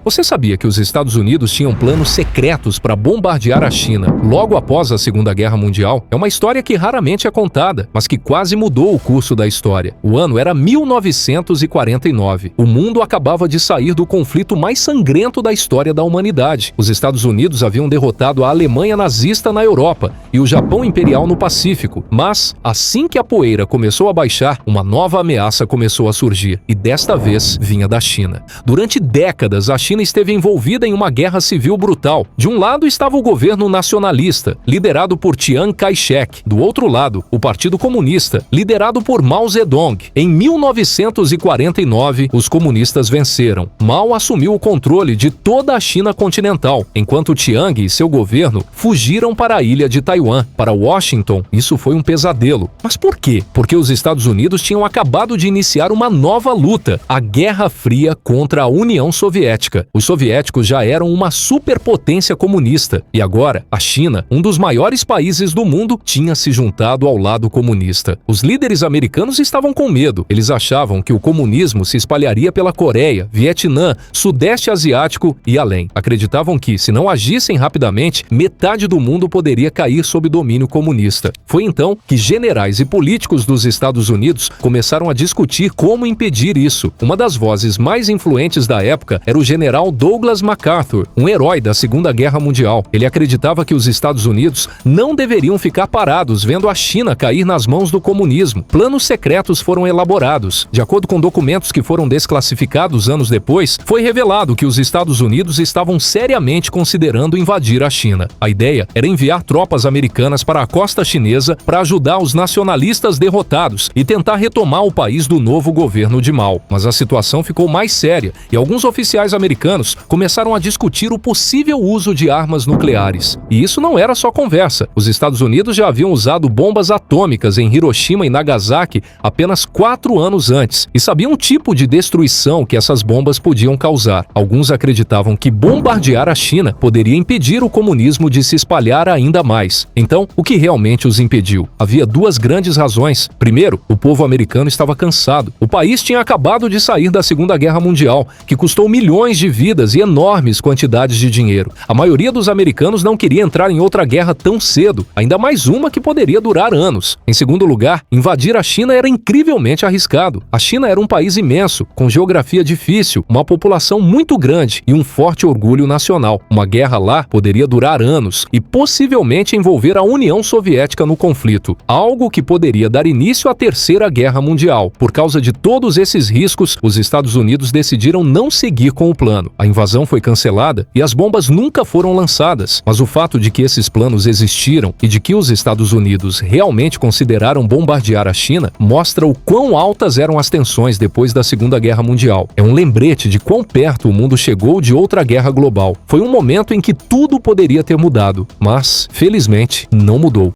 Você sabia que os Estados Unidos tinham planos secretos para bombardear a China logo após a Segunda Guerra Mundial? É uma história que raramente é contada, mas que quase mudou o curso da história. O ano era 1949. O mundo acabava de sair do conflito mais sangrento da história da humanidade. Os Estados Unidos haviam derrotado a Alemanha nazista na Europa e o Japão imperial no Pacífico. Mas, assim que a poeira começou a baixar, uma nova ameaça começou a surgir, e desta vez vinha da China. Durante décadas, a China esteve envolvida em uma guerra civil brutal. De um lado estava o governo nacionalista, liderado por Chiang Kai-shek. Do outro lado, o Partido Comunista, liderado por Mao Zedong. Em 1949, os comunistas venceram. Mao assumiu o controle de toda a China continental, enquanto Chiang e seu governo fugiram para a ilha de Taiwan. Para Washington, isso foi um pesadelo. Mas por quê? Porque os Estados Unidos tinham acabado de iniciar uma nova luta, a Guerra Fria contra a União Soviética. Os soviéticos já eram uma superpotência comunista, e agora a China, um dos maiores países do mundo, tinha se juntado ao lado comunista. Os líderes americanos estavam com medo. Eles achavam que o comunismo se espalharia pela Coreia, Vietnã, Sudeste Asiático e além. Acreditavam que, se não agissem rapidamente, metade do mundo poderia cair sob domínio comunista. Foi então que generais e políticos dos Estados Unidos começaram a discutir como impedir isso. Uma das vozes mais influentes da época era o general Douglas MacArthur, um herói da Segunda Guerra Mundial. Ele acreditava que os Estados Unidos não deveriam ficar parados vendo a China cair nas mãos do comunismo. Planos secretos foram elaborados. De acordo com documentos que foram desclassificados anos depois, foi revelado que os Estados Unidos estavam seriamente considerando invadir a China. A ideia era enviar tropas americanas para a costa chinesa para ajudar os nacionalistas derrotados e tentar retomar o país do novo governo de Mao. Mas a situação ficou mais séria e alguns oficiais americanos começaram a discutir o possível uso de armas nucleares. E isso não era só conversa. Os Estados Unidos já haviam usado bombas atômicas em Hiroshima e Nagasaki apenas 4 anos antes e sabiam o tipo de destruição que essas bombas podiam causar. Alguns acreditavam que bombardear a China poderia impedir o comunismo de se espalhar ainda mais. Então, o que realmente os impediu? Havia duas grandes razões. Primeiro, o povo americano estava cansado. O país tinha acabado de sair da Segunda Guerra Mundial, que custou milhões de vidas e enormes quantidades de dinheiro. A maioria dos americanos não queria entrar em outra guerra tão cedo, ainda mais uma que poderia durar anos. Em segundo lugar, invadir a China era incrivelmente arriscado. A China era um país imenso, com geografia difícil, uma população muito grande e um forte orgulho nacional. Uma guerra lá poderia durar anos e possivelmente envolver a União Soviética no conflito, algo que poderia dar início à Terceira Guerra Mundial. Por causa de todos esses riscos, os Estados Unidos decidiram não seguir com o plano. A invasão foi cancelada e as bombas nunca foram lançadas. Mas o fato de que esses planos existiram e de que os Estados Unidos realmente consideraram bombardear a China mostra o quão altas eram as tensões depois da Segunda Guerra Mundial. É um lembrete de quão perto o mundo chegou de outra guerra global. Foi um momento em que tudo poderia ter mudado, mas, felizmente, não mudou.